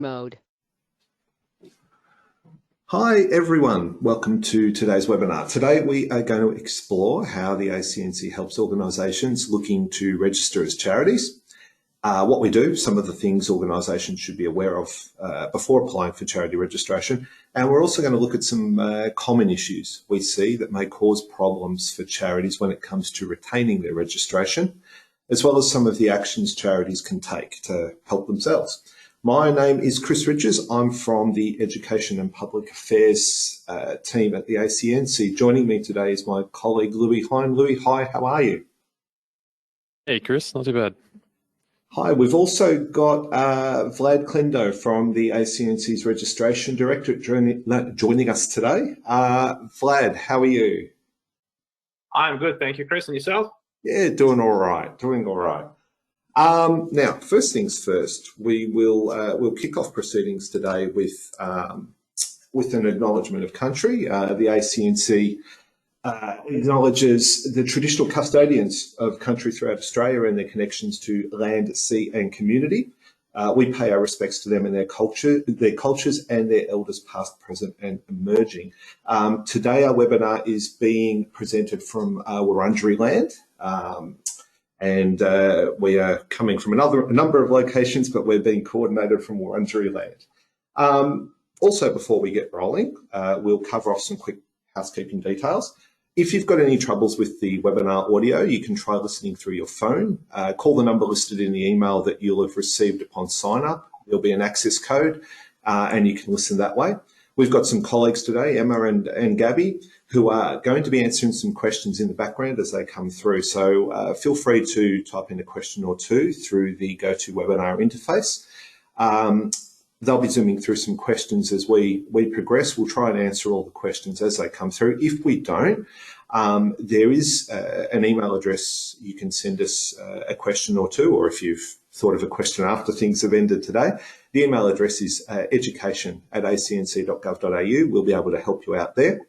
mode. Hi everyone, welcome to today's webinar. Today we are going to explore how the ACNC helps organisations looking to register as charities, what we do, some of the things organisations should be aware of before applying for charity registration, and we're also going to look at some common issues we see that may cause problems for charities when it comes to retaining their registration, as well as some of the actions charities can take to help themselves. My name is Chris Richards. I'm from the Education and Public Affairs team at the ACNC. Joining me today is my colleague Louis Hine. Louis, hi, how are you? Hey Chris, not too bad. Hi, we've also got Vlad Klendo from the ACNC's Registration Directorate joining us today. Vlad, how are you? I'm good, thank you, Chris. And yourself? Yeah, doing all right, Now, first things first, we'll kick off proceedings today with an acknowledgement of country. The ACNC acknowledges the traditional custodians of country throughout Australia and their connections to land, sea and community. We pay our respects to them and their cultures and their elders past, present and emerging. Today our webinar is being presented from Wurundjeri land. And we are coming from a number of locations, but we're being coordinated from Wurundjeri land. Also, before we get rolling, we'll cover off some quick housekeeping details. If you've got any troubles with the webinar audio, you can try listening through your phone. Call the number listed in the email that you'll have received upon sign up. There'll be an access code and you can listen that way. We've got some colleagues today, Emma and Gabby, who are going to be answering some questions in the background as they come through. So feel free to type in a question or two through the GoToWebinar interface. They'll be zooming through some questions as we progress. We'll try and answer all the questions as they come through. If we don't, there is an email address you can send us a question or two, or if you've thought of a question after things have ended today, the email address is education@acnc.gov.au. We'll be able to help you out there.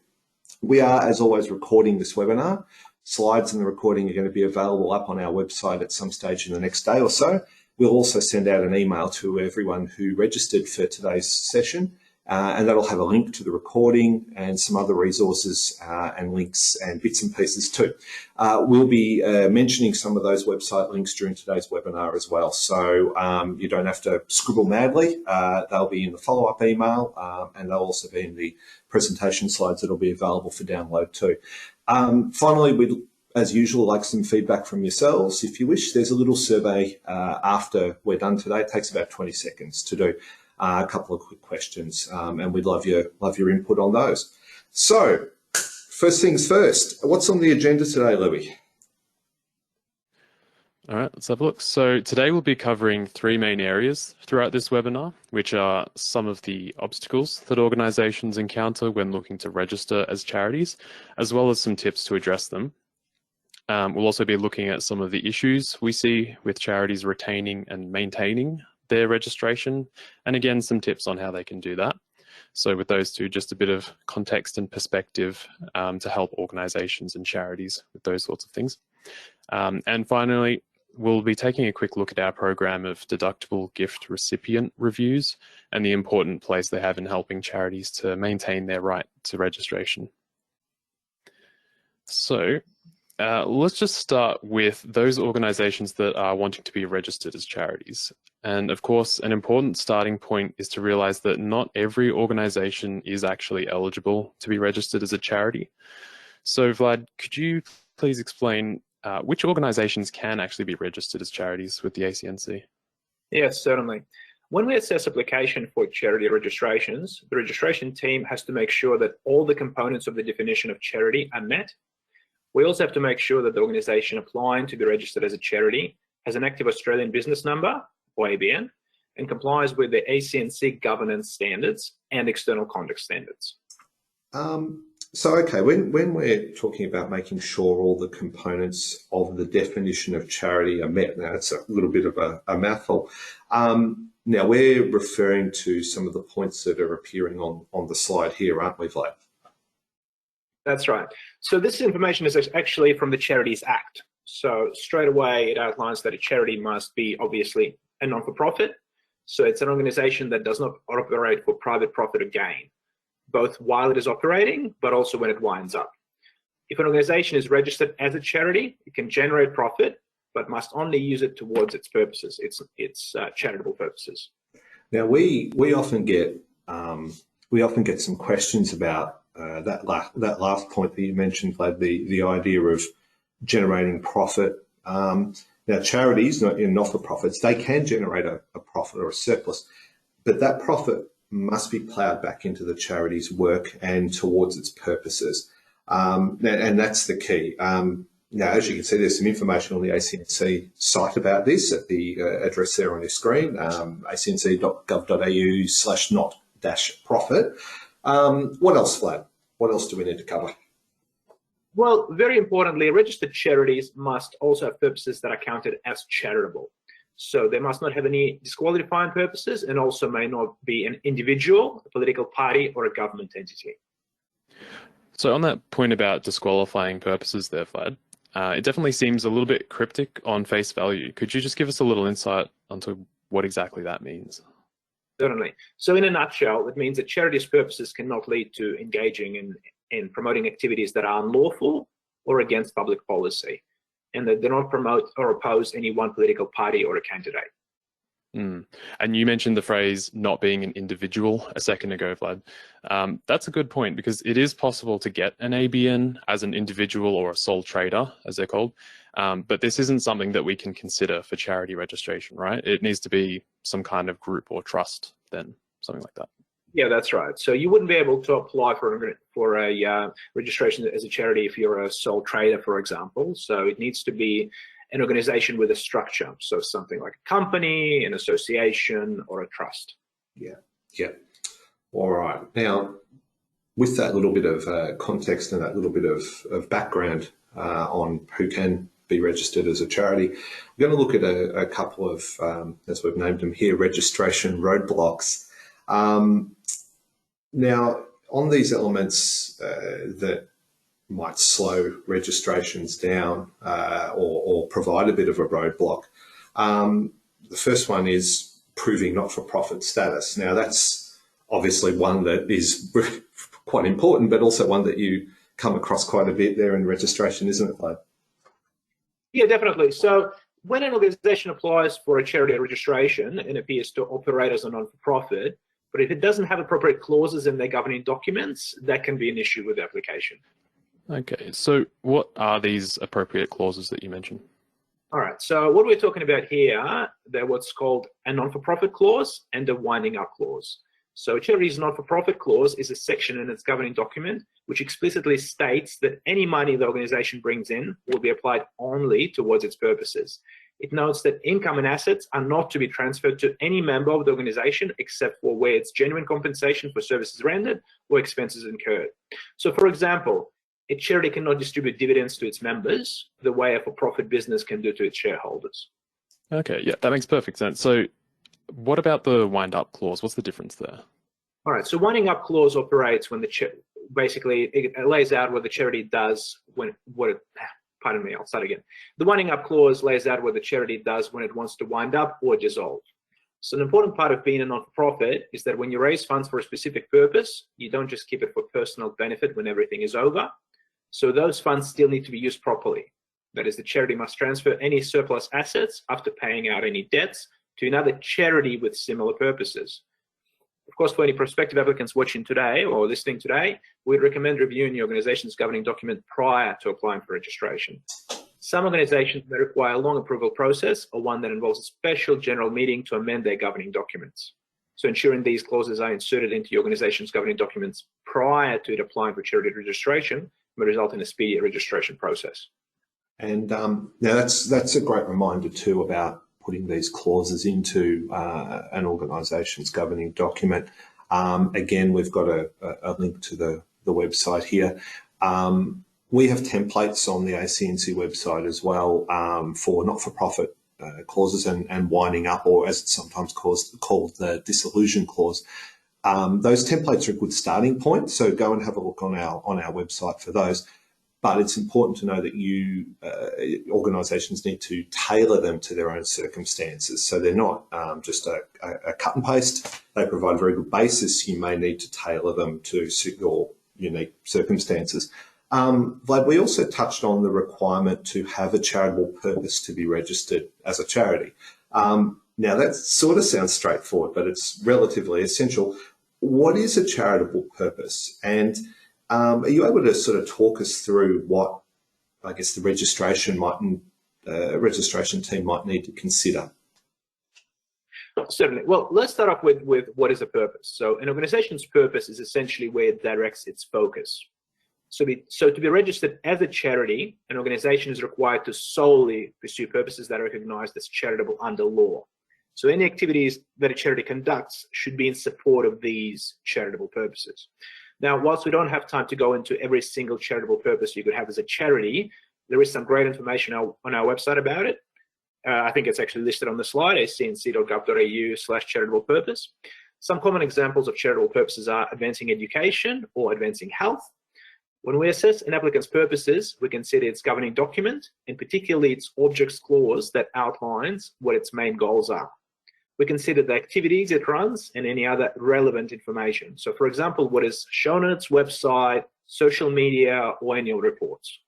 We are, as always, recording this webinar. Slides and the recording are going to be available up on our website at some stage in the next day or so. We'll also send out an email to everyone who registered for today's session, and that'll have a link to the recording and some other resources and links and bits and pieces too. We'll be mentioning some of those website links during today's webinar as well, so you don't have to scribble madly. They'll be in the follow-up email and they'll also be in the presentation slides that'll be available for download too. Finally, we'd, as usual, like some feedback from yourselves. If you wish, there's a little survey after we're done today. It takes about 20 seconds to do a couple of quick questions, and we'd love your input on those. So, first things first, what's on the agenda today, Louis? All right, let's have a look. So today we'll be covering three main areas throughout this webinar, which are some of the obstacles that organisations encounter when looking to register as charities, as well as some tips to address them. We'll also be looking at some of the issues we see with charities retaining and maintaining their registration, and again, some tips on how they can do that. So with those two, just a bit of context and perspective to help organisations and charities with those sorts of things. And finally, we'll be taking a quick look at our program of deductible gift recipient reviews and the important place they have in helping charities to maintain their right to registration. So let's just start with those organisations that are wanting to be registered as charities. And of course, an important starting point is to realise that not every organisation is actually eligible to be registered as a charity. So Vlad, could you please explain which organisations can actually be registered as charities with the ACNC? Yes, certainly. When we assess application for charity registrations, the registration team has to make sure that all the components of the definition of charity are met. We also have to make sure that the organisation applying to be registered as a charity has an active Australian business number, or ABN, and complies with the ACNC governance standards and external conduct standards. So, okay, when we're talking about making sure all the components of the definition of charity are met, now it's a little bit of a mouthful. Now we're referring to some of the points that are appearing on the slide here, aren't we, Vlad? That's right. So this information is actually from the Charities Act. So straight away, it outlines that a charity must be obviously a non-for-profit, So it's an organization that does not operate for private profit or gain, both while it is operating, but also when it winds up. If an organization is registered as a charity, it can generate profit, but must only use it towards its purposes, its charitable purposes. Now we often get some questions about that last point that you mentioned, Vlad, the idea of generating profit. Now charities, not-for-profits, they can generate a profit or a surplus, but that profit must be ploughed back into the charity's work and towards its purposes. And that's the key. Now, as you can see, there's some information on the ACNC site about this at the address there on your screen, acnc.gov.au/not-profit. What else, Vlad? What else do we need to cover? Well, very importantly, registered charities must also have purposes that are counted as charitable. So they must not have any disqualifying purposes, and also may not be an individual, a political party, or a government entity. So on that point about disqualifying purposes there, Vlad, it definitely seems a little bit cryptic on face value. Could you just give us a little insight onto what exactly that means? Certainly. So in a nutshell, it means that charities' purposes cannot lead to engaging in promoting activities that are unlawful or against public policy, and that do not promote or oppose any one political party or a candidate. And you mentioned the phrase not being an individual a second ago, Vlad. That's a good point, because it is possible to get an ABN as an individual or a sole trader, as they're called. But this isn't something that we can consider for charity registration, right? It needs to be some kind of group or trust, then, something like that. Yeah, that's right. So you wouldn't be able to apply for a registration as a charity if you're a sole trader, for example. So it needs to be an organization with a structure. So something like a company, an association, or a trust. Yeah. All right. Now, with that little bit of context and that little bit of background on who can be registered as a charity, we're going to look at a couple of, as we've named them here, registration roadblocks. Now, on these elements that might slow registrations down or provide a bit of a roadblock, the first one is proving not-for-profit status. Now, that's obviously one that is quite important, but also one that you come across quite a bit there in registration, isn't it, Vlad? Yeah, definitely. So when an organization applies for a charity registration and appears to operate as a non-for-profit, but if it doesn't have appropriate clauses in their governing documents, that can be an issue with the application. Okay, so what are these appropriate clauses that you mentioned? All right, so what we're talking about here, they're what's called a non-for-profit clause and a winding up clause. So a charity's non-for-profit clause is a section in its governing document which explicitly states that any money the organization brings in will be applied only towards its purposes. It notes that income and assets are not to be transferred to any member of the organization except for where it's genuine compensation for services rendered or expenses incurred. So for example, a charity cannot distribute dividends to its members the way a for-profit business can do to its shareholders. Okay, yeah, that makes perfect sense. So what about the wind-up clause? What's the difference there? All right, so winding up clause operates when basically it lays out what the charity does pardon me, I'll start again. The winding up clause lays out what the charity does when it wants to wind up or dissolve. So an important part of being a non-for-profit is that when you raise funds for a specific purpose, you don't just keep it for personal benefit when everything is over. So those funds still need to be used properly. That is, the charity must transfer any surplus assets after paying out any debts to another charity with similar purposes. Of course, for any prospective applicants watching today or listening today, we'd recommend reviewing the organization's governing document prior to applying for registration. Some organizations may require a long approval process or one that involves a special general meeting to amend their governing documents. So ensuring these clauses are inserted into your organization's governing documents prior to it applying for charity registration may result in a speedy registration process. And now that's a great reminder too about putting these clauses into an organisation's governing document. Again, we've got a link to the website here. We have templates on the ACNC website as well for not-for-profit clauses and winding up, or as it's sometimes called the dissolution clause. Those templates are a good starting point, so go and have a look on our website for those. but it's important to know that organisations need to tailor them to their own circumstances. So they're not just a cut and paste. They provide a very good basis. You may need to tailor them to suit your unique circumstances. Vlad, we also touched on the requirement to have a charitable purpose to be registered as a charity. Now, that sort of sounds straightforward, but it's relatively essential. What is a charitable purpose? And are you able to sort of talk us through what, I guess, the registration team might need to consider? Certainly. Well, let's start off with what is a purpose. So an organization's purpose is essentially where it directs its focus. So to be registered as a charity, an organization is required to solely pursue purposes that are recognized as charitable under law. So any activities that a charity conducts should be in support of these charitable purposes. Now, whilst we don't have time to go into every single charitable purpose you could have as a charity, there is some great information on our website about it. I think it's actually listed on the slide, acnc.gov.au/charitable purpose. Some common examples of charitable purposes are advancing education or advancing health. When we assess an applicant's purposes, we consider its governing document, and particularly its objects clause that outlines what its main goals are. We consider the activities it runs and any other relevant information. So, for example, what is shown on its website, social media, or annual reports.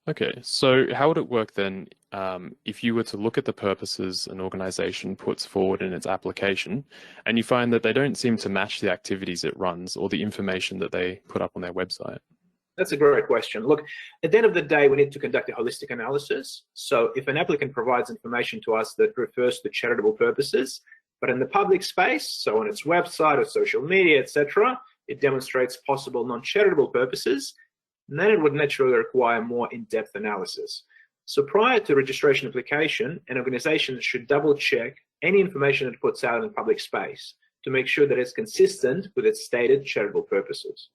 Okay, so how would it work then if you were to look at the purposes an organization puts forward in its application and you find that they don't seem to match the activities it runs or the information that they put up on their website? That's a great question. Look, at the end of the day, we need to conduct a holistic analysis. So if an applicant provides information to us that refers to charitable purposes, but in the public space, so on its website or social media, etc., it demonstrates possible non-charitable purposes, then it would naturally require more in-depth analysis. So prior to registration application, an organization should double-check any information it puts out in the public space to make sure that it's consistent with its stated charitable purposes.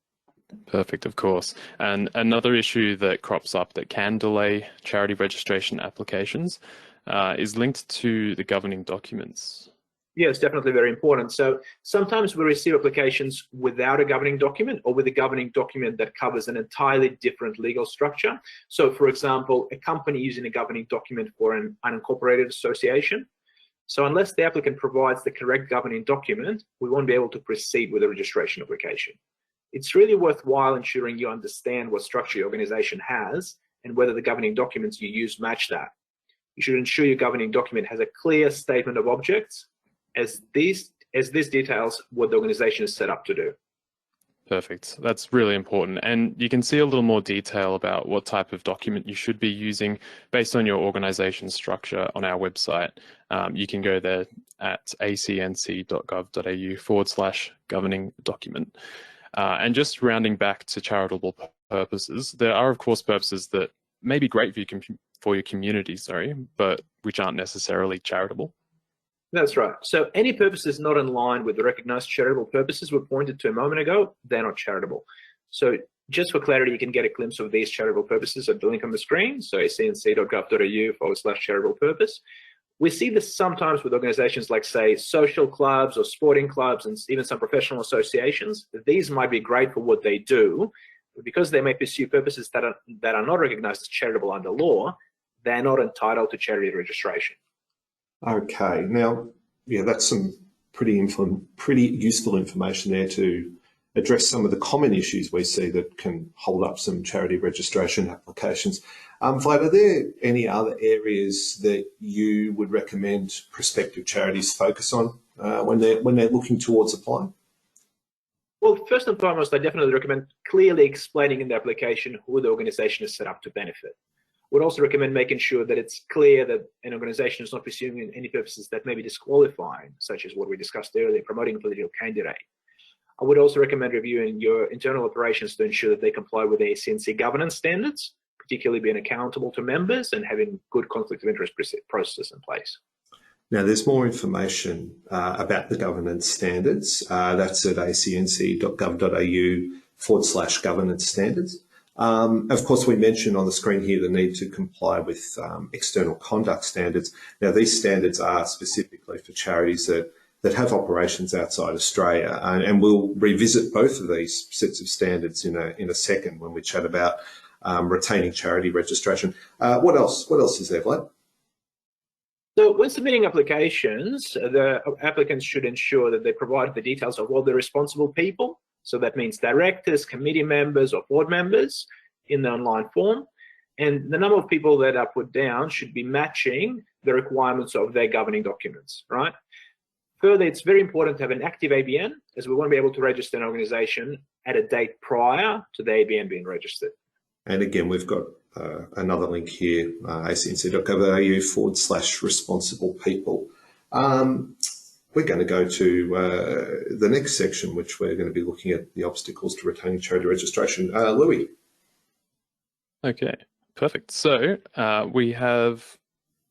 Perfect, of course. And another issue that crops up that can delay charity registration applications is linked to the governing documents. Yeah, it's definitely very important. So sometimes we receive applications without a governing document or with a governing document that covers an entirely different legal structure. So for example, a company using a governing document for an unincorporated association. So unless the applicant provides the correct governing document, we won't be able to proceed with the registration application. It's really worthwhile ensuring you understand what structure your organization has and whether the governing documents you use match that. You should ensure your governing document has a clear statement of objects, as this details what the organization is set up to do. Perfect. That's really important. And you can see a little more detail about what type of document you should be using based on your organization structure on our website. You can go there at acnc.gov.au/governing document. And just rounding back to charitable purposes, there are, of course, purposes that may be great for your community, but which aren't necessarily charitable. That's right. So any purposes not in line with the recognized charitable purposes we pointed to a moment ago, they're not charitable. So just for clarity, you can get a glimpse of these charitable purposes at the link on the screen. So acnc.gov.au/charitable purpose. We see this sometimes with organizations like, say, social clubs or sporting clubs and even some professional associations. These might be great for what they do, but because they may pursue purposes that are not recognized as charitable under law, they're not entitled to charity registration. Okay, now, yeah, that's some pretty useful information there to address some of the common issues we see that can hold up some charity registration applications. Vlad, are there any other areas that you would recommend prospective charities focus on when they're looking towards applying? Well, first and foremost, I definitely recommend clearly explaining in the application who the organization is set up to benefit. Would also recommend making sure that it's clear that an organization is not pursuing any purposes that may be disqualifying, such as what we discussed earlier, promoting a political candidate. I would also recommend reviewing your internal operations to ensure that they comply with the ACNC governance standards, particularly being accountable to members and having good conflict of interest process in place. Now, there's more information about the governance standards. That's at acnc.gov.au/governance standards. Of course, we mentioned on the screen here the need to comply with external conduct standards. Now, these standards are specifically for charities that have operations outside Australia, and we'll revisit both of these sets of standards in a second when we chat about retaining charity registration. What else is there, Vlad? So when submitting applications, the applicants should ensure that they provide the details of all the responsible people. So that means directors, committee members, or board members in the online form. And the number of people that are put down should be matching the requirements of their governing documents, right? Further, it's very important to have an active ABN, as we want to be able to register an organisation at a date prior to the ABN being registered. And again, we've got another link here, acnc.gov.au/responsible people. We're going to go to the next section, which we're going to be looking at the obstacles to retaining charity registration. Louis. Okay, perfect. So we have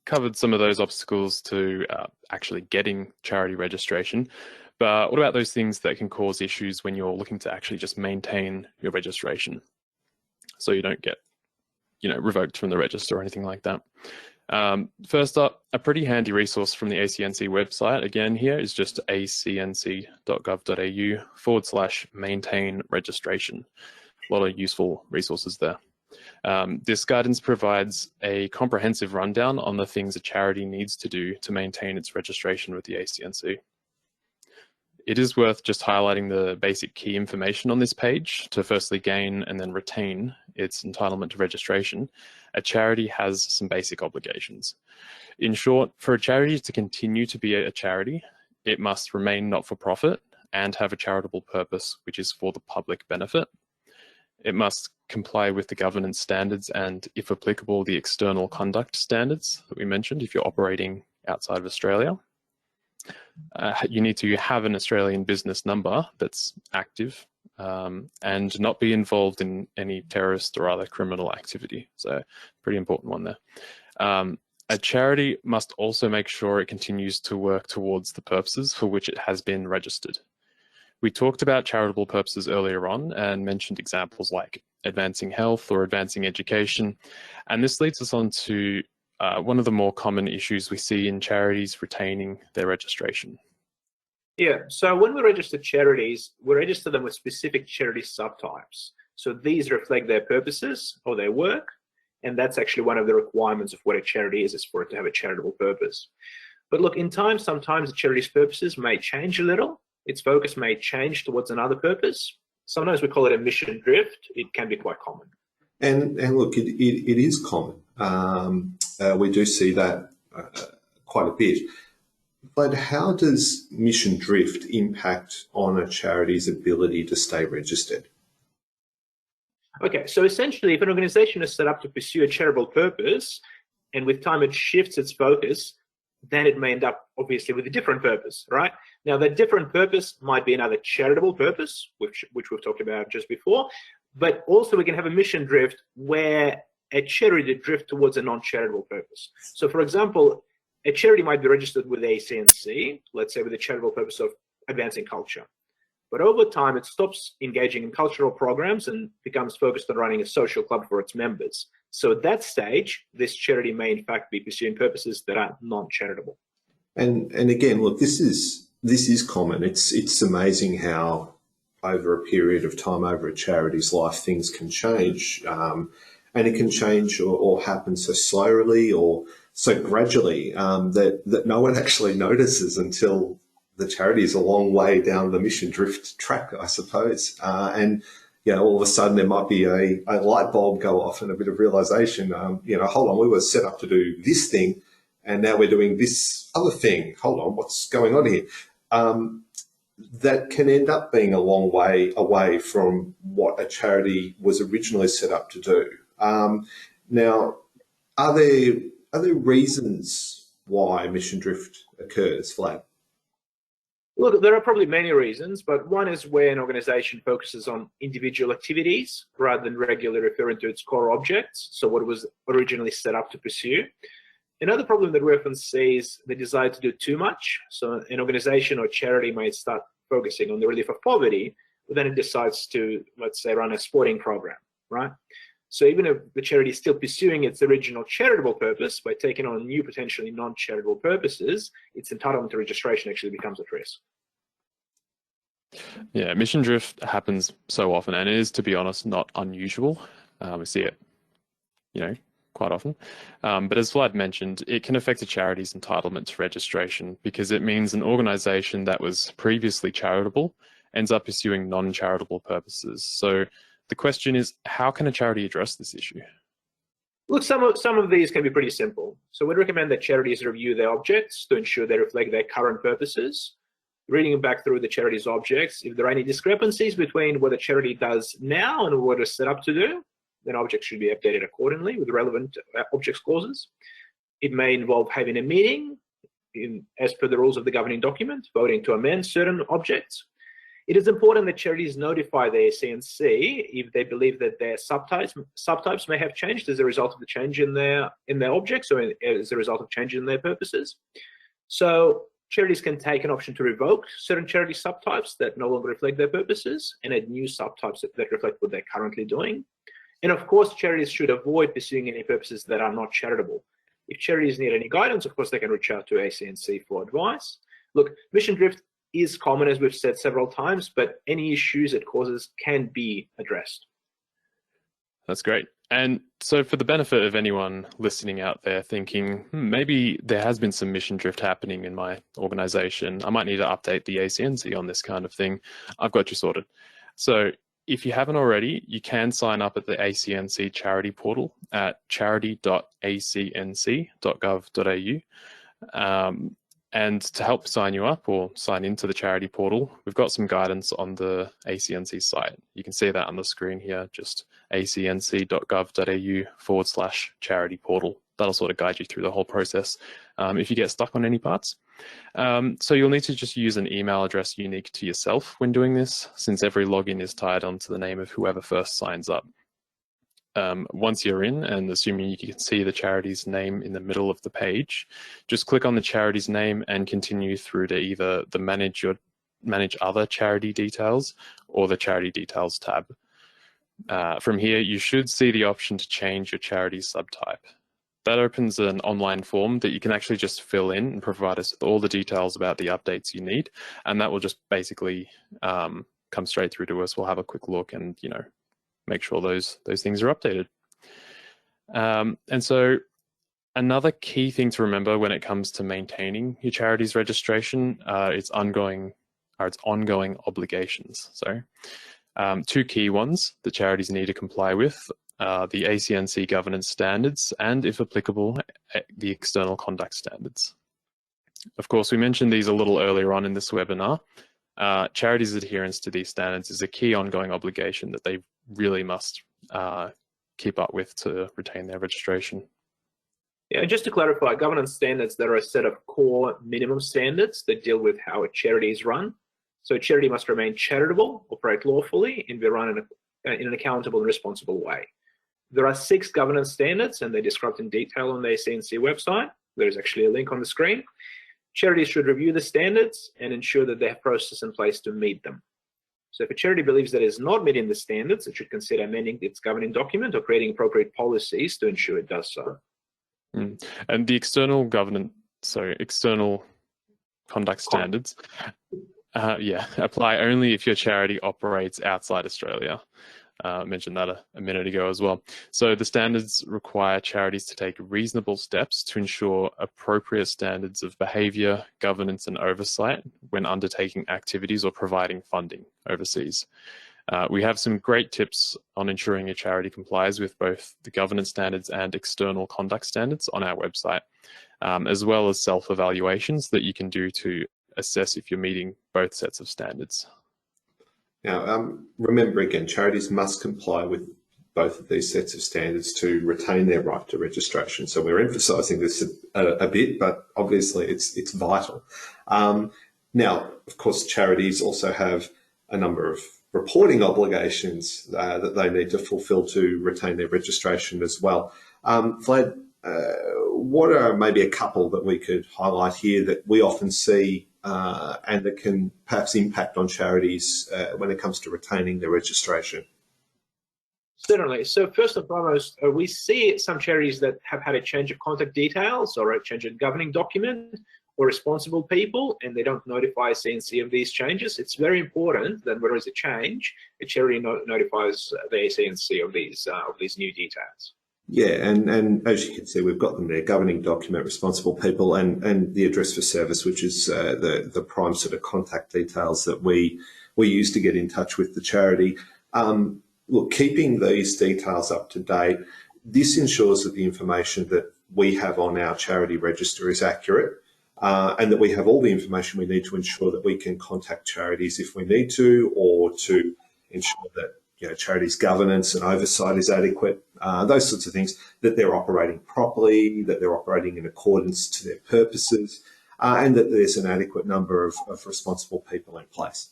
covered some of those obstacles to actually getting charity registration. But what about those things that can cause issues when you're looking to actually just maintain your registration, so you don't get, revoked from the register or anything like that? First up, a pretty handy resource from the ACNC website, again here, is just acnc.gov.au/maintain registration. A lot of useful resources there. This guidance provides a comprehensive rundown on the things a charity needs to do to maintain its registration with the ACNC. It is worth just highlighting the basic key information on this page to firstly gain and then retain its entitlement to registration. A charity has some basic obligations. In short, for a charity to continue to be a charity, it must remain not-for-profit and have a charitable purpose, which is for the public benefit. It must comply with the governance standards and, if applicable, the external conduct standards that we mentioned if you're operating outside of Australia. You need to have an Australian business number that's active and not be involved in any terrorist or other criminal activity. So pretty important one there. A charity must also make sure it continues to work towards the purposes for which it has been registered. We talked about charitable purposes earlier on and mentioned examples like advancing health or advancing education. And this leads us on to one of the more common issues we see in charities retaining their registration. Yeah, so when we register charities, we register them with specific charity subtypes. So these reflect their purposes or their work, and that's actually one of the requirements of what a charity is for it to have a charitable purpose. But look, in time, sometimes the charity's purposes may change a little. Its focus may change towards another purpose. Sometimes we call it a mission drift. It can be quite common. And look, it is common. We do see that quite a bit. But how does mission drift impact on a charity's ability to stay registered? Okay, so essentially, if an organization is set up to pursue a charitable purpose, and with time it shifts its focus, then it may end up, obviously, with a different purpose, right? Now, that different purpose might be another charitable purpose, which we've talked about just before, but also we can have a mission drift where a charity drift towards a non-charitable purpose. So, for example, a charity might be registered with ACNC, let's say with the charitable purpose of advancing culture. But over time, it stops engaging in cultural programs and becomes focused on running a social club for its members. So at that stage, this charity may in fact be pursuing purposes that are non-charitable. And again, look, this is common. It's amazing how over a period of time, over a charity's life, things can change. And it can change or happen so slowly or so gradually that no one actually notices until the charity is a long way down the mission drift track, I suppose. And all of a sudden there might be a light bulb go off and a bit of realization, hold on, we were set up to do this thing and now we're doing this other thing. Hold on, what's going on here? That can end up being a long way away from what a charity was originally set up to do. Now, are there reasons why mission drift occurs, Vlad? Look, there are probably many reasons, but one is where an organization focuses on individual activities rather than regularly referring to its core objects, so what it was originally set up to pursue. Another problem that we often see is the desire to do too much. So an organization or charity might start focusing on the relief of poverty, but then it decides to, let's say, run a sporting program, right? So even if the charity is still pursuing its original charitable purpose by taking on new potentially non-charitable purposes, its entitlement to registration actually becomes at risk. Yeah, mission drift happens so often, and it is, to be honest, not unusual. We see it quite often. But as Vlad mentioned, it can affect a charity's entitlement to registration because it means an organization that was previously charitable ends up pursuing non-charitable purposes. So the question is, how can a charity address this issue? Look, some of these can be pretty simple. So we'd recommend that charities review their objects to ensure they reflect their current purposes. Reading back through the charity's objects, if there are any discrepancies between what the charity does now and what it's set up to do, then objects should be updated accordingly with relevant objects clauses. It may involve having a meeting as per the rules of the governing document, voting to amend certain objects. It is important that charities notify the ACNC if they believe that their subtypes may have changed as a result of the change in their objects or as a result of changes in their purposes. So charities can take an option to revoke certain charity subtypes that no longer reflect their purposes and add new subtypes that reflect what they're currently doing. And of course, charities should avoid pursuing any purposes that are not charitable. If charities need any guidance, of course, they can reach out to ACNC for advice. Look, mission drift is common, as we've said several times, but any issues it causes can be addressed. That's great. And so for the benefit of anyone listening out there thinking, maybe there has been some mission drift happening in my organization, I might need to update the ACNC on this kind of thing, I've got you sorted. So if you haven't already, you can sign up at the ACNC charity portal at charity.acnc.gov.au. And to help sign you up or sign into the charity portal, we've got some guidance on the ACNC site. You can see that on the screen here, just acnc.gov.au/charity portal. That'll sort of guide you through the whole process if you get stuck on any parts. So you'll need to just use an email address unique to yourself when doing this, since every login is tied onto the name of whoever first signs up. Once you're in, and assuming you can see the charity's name in the middle of the page, just click on the charity's name and continue through to either the Manage Other Charity Details or the Charity Details tab. From here, you should see the option to change your charity subtype. That opens an online form that you can actually just fill in and provide us with all the details about the updates you need, and that will just basically come straight through to us. We'll have a quick look and, make sure those things are updated. And so another key thing to remember when it comes to maintaining your charity's registration, its ongoing obligations. So two key ones the charities need to comply with, the ACNC governance standards, and if applicable, the external conduct standards. Of course, we mentioned these a little earlier on in this webinar. Charities' adherence to these standards is a key ongoing obligation that they really must keep up with to retain their registration. Yeah, just to clarify, governance standards, there are a set of core minimum standards that deal with how a charity is run. So a charity must remain charitable, operate lawfully, and be run in an accountable and responsible way. There are 6 governance standards, and they're described in detail on the ACNC website. There's actually a link on the screen. Charities should review the standards and ensure that they have processes in place to meet them. So if a charity believes that it is not meeting the standards, it should consider amending its governing document or creating appropriate policies to ensure it does so. And the external conduct standards, apply only if your charity operates outside Australia. I mentioned that a minute ago as well. So the standards require charities to take reasonable steps to ensure appropriate standards of behaviour, governance and oversight when undertaking activities or providing funding overseas. We have some great tips on ensuring a charity complies with both the governance standards and external conduct standards on our website, as well as self-evaluations that you can do to assess if you're meeting both sets of standards. Now, remember again, charities must comply with both of these sets of standards to retain their right to registration. So we're emphasising this a bit, but obviously it's vital. Now, of course, charities also have a number of reporting obligations that they need to fulfil to retain their registration as well. Vlad, what are maybe a couple that we could highlight here that we often see and that can perhaps impact on charities when it comes to retaining their registration? Certainly. So first and foremost, we see some charities that have had a change of contact details or a change in governing document or responsible people, and they don't notify ACNC of these changes. It's very important that when there is a change, a charity notifies the ACNC of these new details. Yeah, and as you can see, we've got them there: governing document, responsible people, and the address for service, which is the prime sort of contact details that we use to get in touch with the charity. Look, keeping these details up to date, this ensures that the information that we have on our charity register is accurate, and that we have all the information we need to ensure that we can contact charities if we need to, or to ensure that charities' governance and oversight is adequate, those sorts of things, that they're operating properly, that they're operating in accordance to their purposes, and that there's an adequate number of responsible people in place.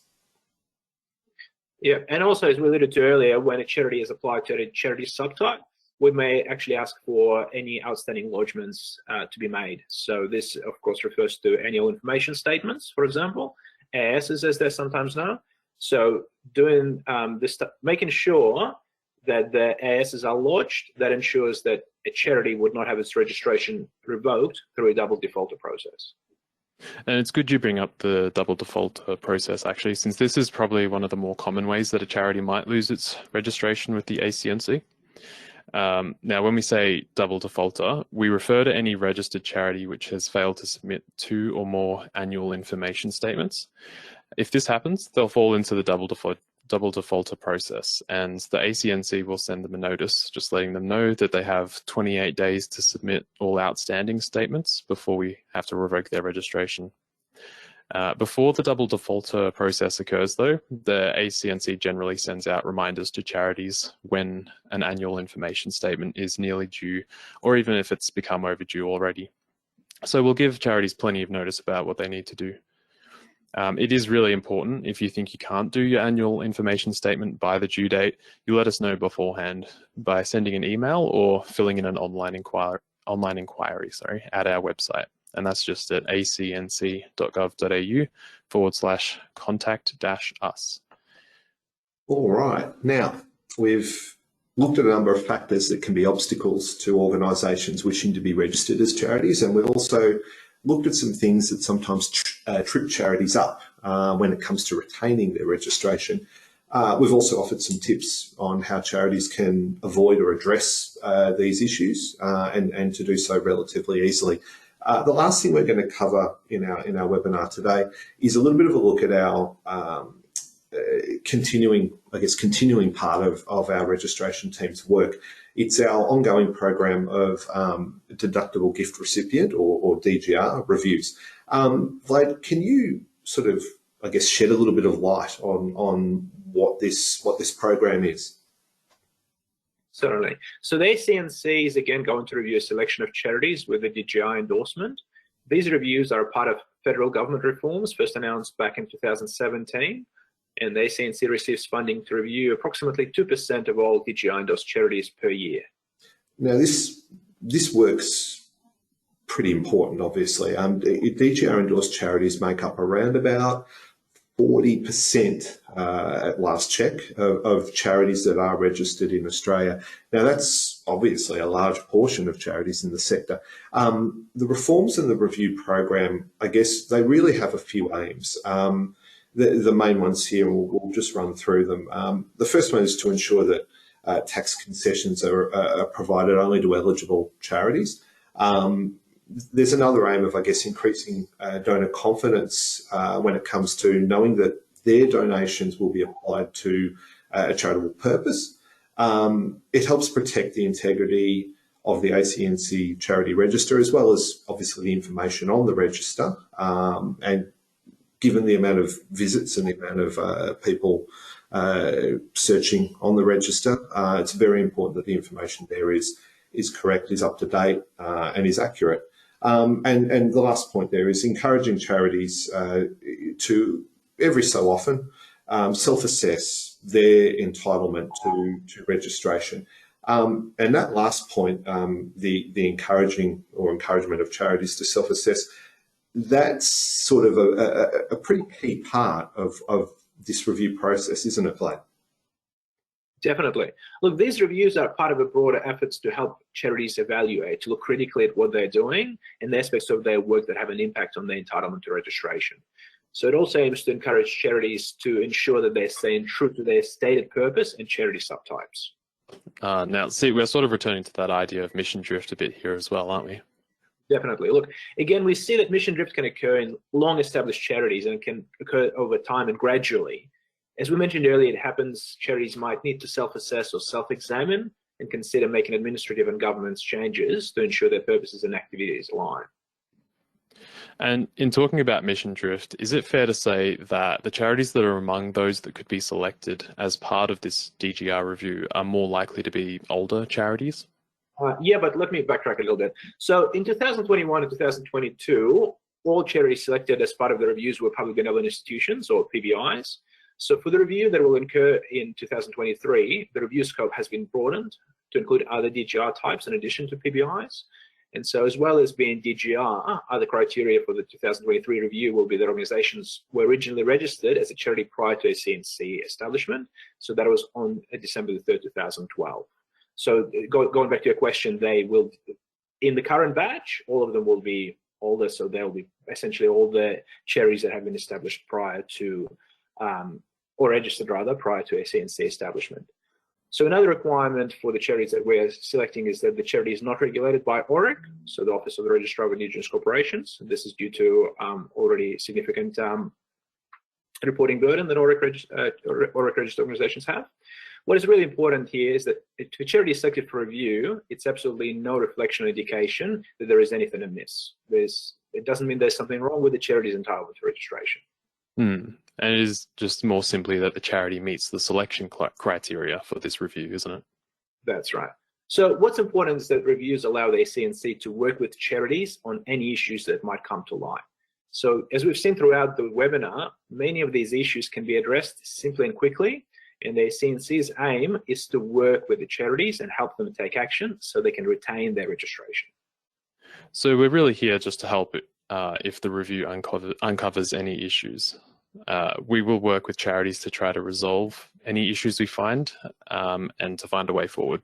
Yeah, and also, as we alluded to earlier, when a charity is applied to a charity subtype, we may actually ask for any outstanding lodgements to be made. So this, of course, refers to annual information statements, for example, ASs as they're sometimes known. So doing this, making sure that the ASs are lodged, that ensures that a charity would not have its registration revoked through a double defaulter process. And it's good you bring up the double defaulter process, actually, since this is probably one of the more common ways that a charity might lose its registration with the ACNC. Now, when we say double defaulter, we refer to any registered charity which has failed to submit 2 or more annual information statements. If this happens, they'll fall into the double defaulter process, and the ACNC will send them a notice just letting them know that they have 28 days to submit all outstanding statements before we have to revoke their registration. Before the double defaulter process occurs, though, the ACNC generally sends out reminders to charities when an annual information statement is nearly due, or even if it's become overdue already. So we'll give charities plenty of notice about what they need to do. It is really important, if you think you can't do your annual information statement by the due date, you let us know beforehand by sending an email or filling in an online inquiry at our website. And that's just at acnc.gov.au/contact-us. All right. Now, we've looked at a number of factors that can be obstacles to organisations wishing to be registered as charities, and we've also looked at some things that sometimes trip charities up when it comes to retaining their registration. We've also offered some tips on how charities can avoid or address these issues and to do so relatively easily. The last thing we're going to cover in our webinar today is a little bit of a look at our continuing part of our registration team's work. It's our ongoing program of Deductible Gift Recipient or DGR reviews. Vlad, can you sort of, shed a little bit of light on what this program is? Certainly. So the ACNC is again going to review a selection of charities with a DGI endorsement. These reviews are a part of federal government reforms first announced back in 2017. And the ACNC receives funding to review approximately 2% of all DGI endorsed charities per year. Now, this work's pretty important, obviously. DGR endorsed charities make up around about 40% at last check of charities that are registered in Australia. Now, that's obviously a large portion of charities in the sector. The reforms in the review program, they really have a few aims. The main ones here, and we'll just run through them. The first one is to ensure that tax concessions are provided only to eligible charities. There's another aim of, increasing donor confidence when it comes to knowing that their donations will be applied to a charitable purpose. It helps protect the integrity of the ACNC charity register, as well as obviously the information on the register, and given the amount of visits and the amount of people searching on the register, it's very important that the information there is correct, is up to date, and is accurate. And the last point there is encouraging charities to, every so often, self-assess their entitlement to registration. And that last point, the encouragement of charities to self-assess, that's sort of a pretty key part of this review process, isn't it, Vlad? Definitely. Look, these reviews are part of a broader efforts to help charities evaluate, to look critically at what they're doing and the aspects of their work that have an impact on their entitlement to registration. So it also aims to encourage charities to ensure that they're staying true to their stated purpose and charity subtypes. Now, see, we're sort of returning to that idea of mission drift a bit here as well, aren't we? Definitely. Look, again, we see that mission drift can occur in long-established charities and can occur over time and gradually. As we mentioned earlier, it happens charities might need to self-assess or self-examine and consider making administrative and governance changes to ensure their purposes and activities align. And in talking about mission drift, is it fair to say that the charities that are among those that could be selected as part of this DGR review are more likely to be older charities? Yeah, but let me backtrack a little bit. So in 2021 and 2022, all charities selected as part of the reviews were public benevolent institutions, or PBIs. So for the review that will occur in 2023, the review scope has been broadened to include other DGR types in addition to PBIs. And so, as well as being DGR, other criteria for the 2023 review will be that organizations were originally registered as a charity prior to a CNC establishment. So that was on December the 3rd, 2012. So going back to your question, they will, in the current batch, all of them will be older. So they'll be essentially all the charities that have been established prior to, or registered rather, prior to a CNC establishment. So another requirement for the charities that we're selecting is that the charity is not regulated by ORIC, so the Office of the Registrar of Indigenous Corporations. This is due to already significant reporting burden that ORIC registered organizations have. What is really important here is that if a charity is selected for review, it's absolutely no reflection or indication that there is anything amiss. It doesn't mean there's something wrong with the charity's entitlement to registration. And it is just more simply that the charity meets the selection criteria for this review, isn't it? That's right. So what's important is that reviews allow the ACNC to work with charities on any issues that might come to light. So as we've seen throughout the webinar, many of these issues can be addressed simply and quickly, and the ACNC's aim is to work with the charities and help them take action so they can retain their registration. So we're really here just to help if the review uncovers any issues. We will work with charities to try to resolve any issues we find and to find a way forward.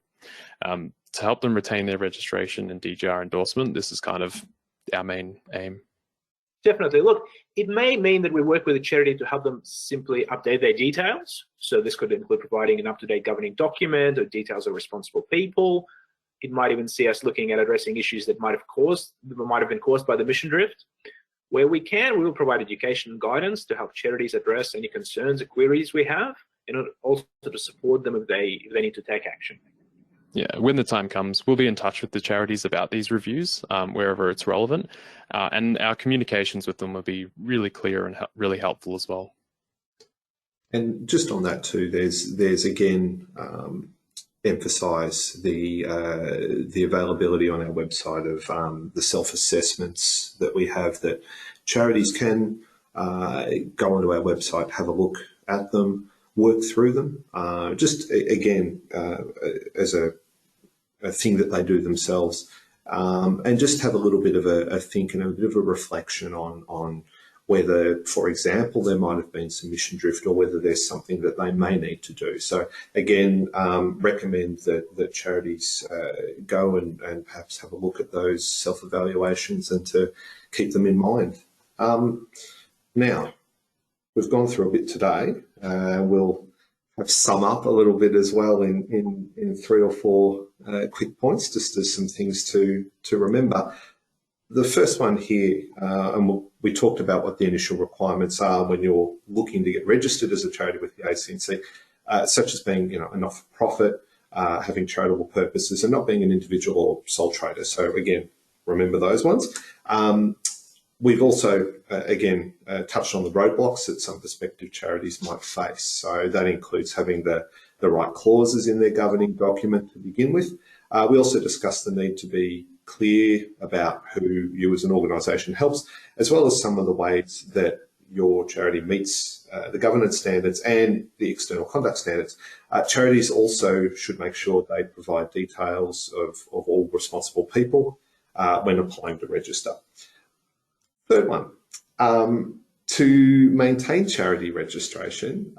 To help them retain their registration and DGR endorsement, this is kind of our main aim. Definitely. Look, it may mean that we work with a charity to help them simply update their details. So this could include providing an up-to-date governing document or details of responsible people. It might even see us looking at addressing issues that might have been caused by the mission drift. Where we can, we will provide education and guidance to help charities address any concerns or queries we have, and also to support them if they need to take action. Yeah, when the time comes, we'll be in touch with the charities about these reviews wherever it's relevant, and our communications with them will be really clear and really helpful as well. And just on that too, there's again emphasise the availability on our website of the self-assessments that we have, that charities can go onto our website, have a look at them, work through them, just again as a thing that they do themselves, and just have a little bit of a think and a bit of a reflection on whether, for example, there might have been some mission drift or whether there's something that they may need to do. So again, recommend that charities go and perhaps have a look at those self-evaluations and to keep them in mind. Now, we've gone through a bit today. We'll have sum up a little bit as well in 3 or 4 quick points, just as some things to remember. The first one here, and we talked about what the initial requirements are when you're looking to get registered as a charity with the ACNC, such as being, a not-for-profit, having charitable purposes, and not being an individual or sole trader. So again, remember those ones. We've also, again, touched on the roadblocks that some prospective charities might face. So that includes having the right clauses in their governing document to begin with. We also discussed the need to be clear about who you as an organisation helps, as well as some of the ways that your charity meets the governance standards and the external conduct standards. Charities also should make sure they provide details of all responsible people when applying to register. Third one, to maintain charity registration,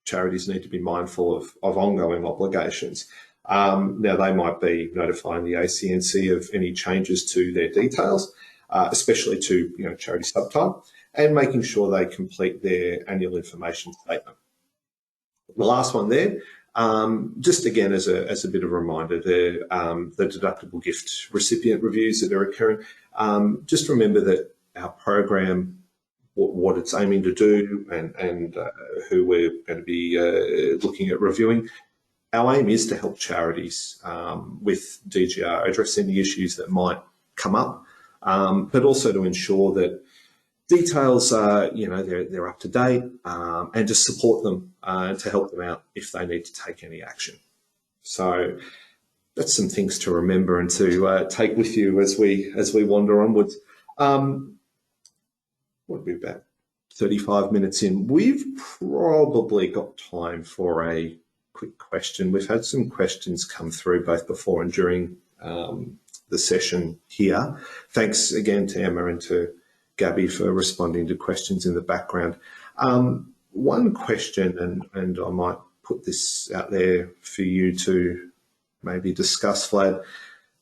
charities need to be mindful of ongoing obligations. Now, they might be notifying the ACNC of any changes to their details, especially to charity subtype, and making sure they complete their annual information statement. The last one there, Just again, as a bit of a reminder, the deductible gift recipient reviews that are occurring. Just remember that our program, what it's aiming to do, and who we're going to be looking at reviewing. Our aim is to help charities with DGR addressing the issues that might come up, but also to ensure that details are, they're up to date, and to support them to help them out if they need to take any action. So that's some things to remember and to take with you as we wander onwards. What are we about? 35 minutes in. We've probably got time for a quick question. We've had some questions come through both before and during the session here. Thanks again to Emma and to Gabby for responding to questions in the background. One question, and I might put this out there for you to maybe discuss, Vlad.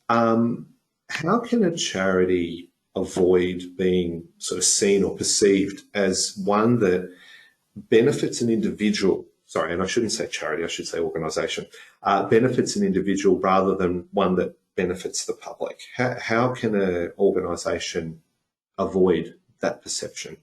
How can a charity avoid being sort of seen or perceived as one that benefits an individual? Sorry, and I shouldn't say charity, I should say organisation. Benefits an individual rather than one that benefits the public. How can an organisation avoid that perception?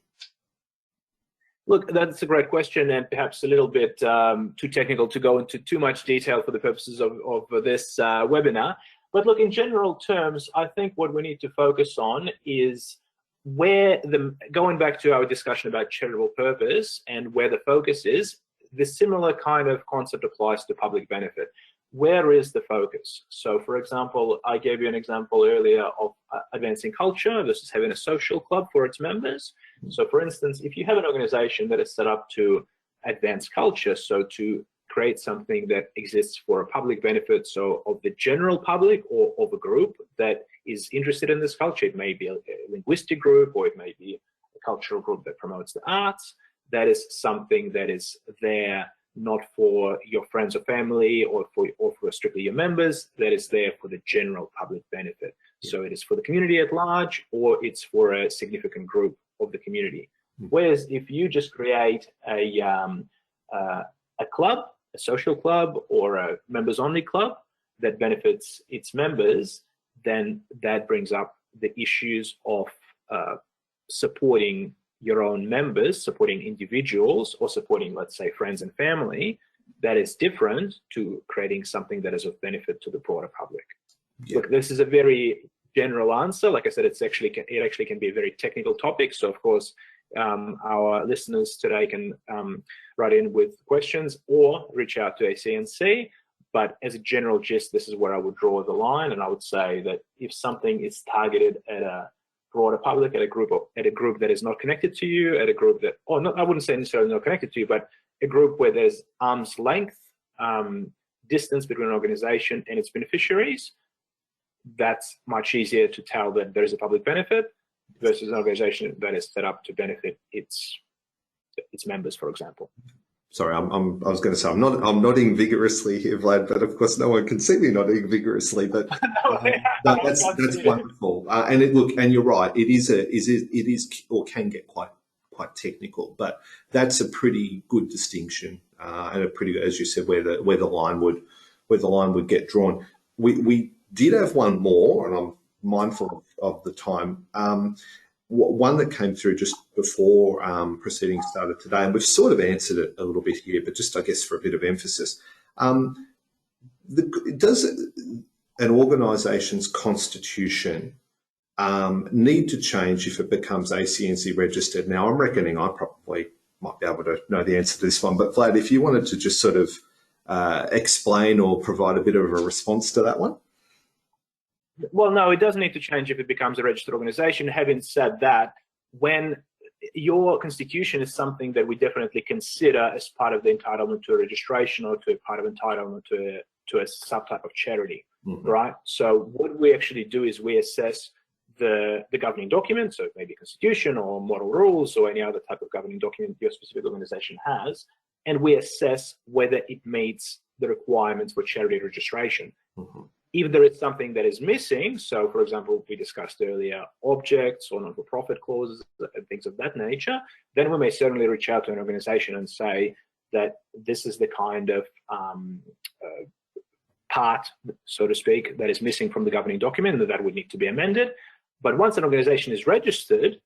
Look, that's a great question, and perhaps a little bit too technical to go into too much detail for the purposes of this webinar. But look, in general terms, I think what we need to focus on is going back to our discussion about charitable purpose and where the focus is, the similar kind of concept applies to public benefit. Where is the focus? So, for example, I gave you an example earlier of advancing culture versus having a social club for its members. So, for instance, if you have an organization that is set up to advance culture, so to create something that exists for a public benefit, so of the general public or of a group that is interested in this culture, it may be a linguistic group or it may be a cultural group that promotes the arts, that is something that is there not for your friends or family or for strictly your members, that is there for the general public benefit. Yeah. So it is for the community at large, or it's for a significant group of the community. Whereas if you just create a club, a social club, or a members-only club that benefits its members, then that brings up the issues of supporting your own members, supporting individuals, or supporting, let's say, friends and family. That is different to creating something that is of benefit to the broader public. Yeah. Look, this is a very general answer. Like I said, it actually can be a very technical topic. So, of course, our listeners today can write in with questions or reach out to ACNC. But as a general gist, this is where I would draw the line, and I would say that if something is targeted at a broader public, at a group that is not connected to you, at a group that, or not, I wouldn't say necessarily not connected to you, but a group where there's arm's length distance between an organization and its beneficiaries, that's much easier to tell that there is a public benefit versus an organization that is set up to benefit its members, for example. Sorry, I was going to say I'm nodding vigorously here, Vlad, but of course no one can see me nodding vigorously. But that's wonderful. And you're right. It is or can get quite technical, but that's a pretty good distinction and a pretty, as you said, where the line would get drawn. We did have one more, and I'm mindful of the time. One that came through just before proceedings started today, and we've sort of answered it a little bit here, but just, I guess, for a bit of emphasis. Does an organisation's constitution need to change if it becomes ACNC registered? Now, I'm reckoning I probably might be able to know the answer to this one, but Vlad, if you wanted to just sort of explain or provide a bit of a response to that one. Well, no, it doesn't need to change if it becomes a registered organization. Having said that, when your constitution is something that we definitely consider as part of the entitlement to a registration or to a part of entitlement to a subtype of charity, right? So what we actually do is we assess the governing document, so it may be constitution or model rules or any other type of governing document your specific organization has, and we assess whether it meets the requirements for charity registration. If there is something that is missing, so for example, we discussed earlier objects or non-for-profit clauses and things of that nature, then we may certainly reach out to an organization and say, that this is the kind of part, so to speak, that is missing from the governing document and that would need to be amended. But once an organization is registered,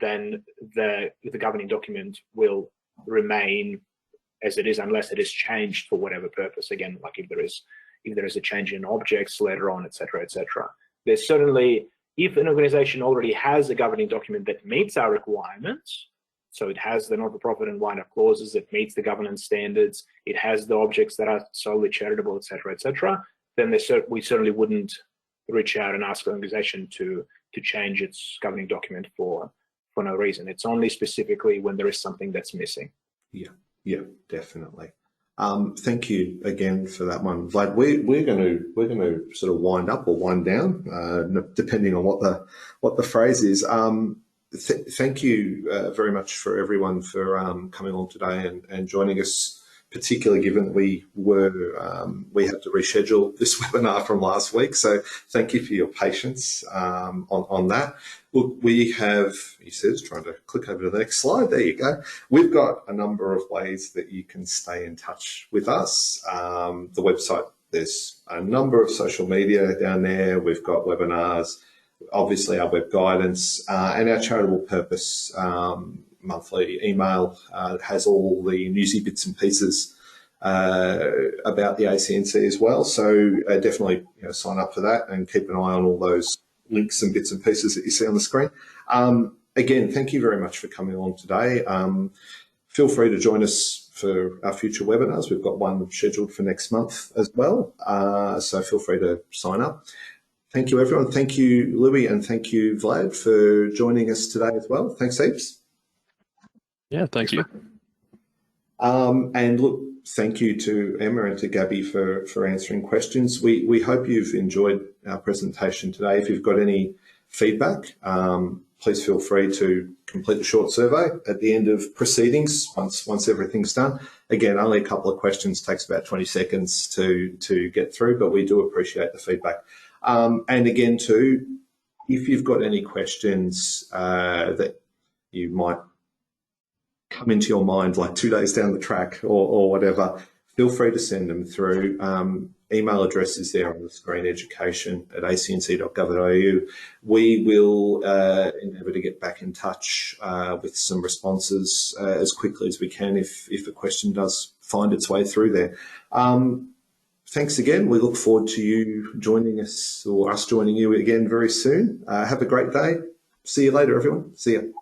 then the governing document will remain as it is unless it is changed for whatever purpose. Again, like if there is a change in objects later on, etc., etc. There's certainly, if an organization already has a governing document that meets our requirements, so it has the not-for-profit and wind-up clauses, it meets the governance standards, it has the objects that are solely charitable, etc., etc., then we certainly wouldn't reach out and ask an organization to change its governing document for no reason. It's only specifically when there is something that's missing. Yeah, definitely. Thank you again for that one, Vlad. We're going to sort of wind up or wind down, depending on what the phrase is. Thank you very much for everyone for coming on today and joining us, particularly given that we had to reschedule this webinar from last week. So thank you for your patience on that. Look, we have, he says, trying to click over to the next slide. There you go. We've got a number of ways that you can stay in touch with us. The website, there's a number of social media down there. We've got webinars, obviously our web guidance, and our charitable purpose monthly email has all the newsy bits and pieces about the ACNC as well. So definitely sign up for that and keep an eye on all those links and bits and pieces that you see on the screen. Again, thank you very much for coming on today. Feel free to join us for our future webinars. We've got one scheduled for next month as well. So feel free to sign up. Thank you, everyone. Thank you, Louis, and thank you, Vlad, for joining us today as well. Thanks heaps. Yeah, thank you. And look, thank you to Emma and to Gabby for answering questions. We hope you've enjoyed our presentation today. If you've got any feedback, please feel free to complete the short survey at the end of proceedings once everything's done. Again, only a couple of questions, takes about 20 seconds to get through, but we do appreciate the feedback. And again, too, if you've got any questions that you might come into your mind like 2 days down the track or whatever, feel free to send them through. Email address is there on the screen, education@acnc.gov.au. We will endeavour to get back in touch with some responses as quickly as we can if a question does find its way through there. Thanks again. We look forward to you joining us or us joining you again very soon. Have a great day. See you later, everyone. See you.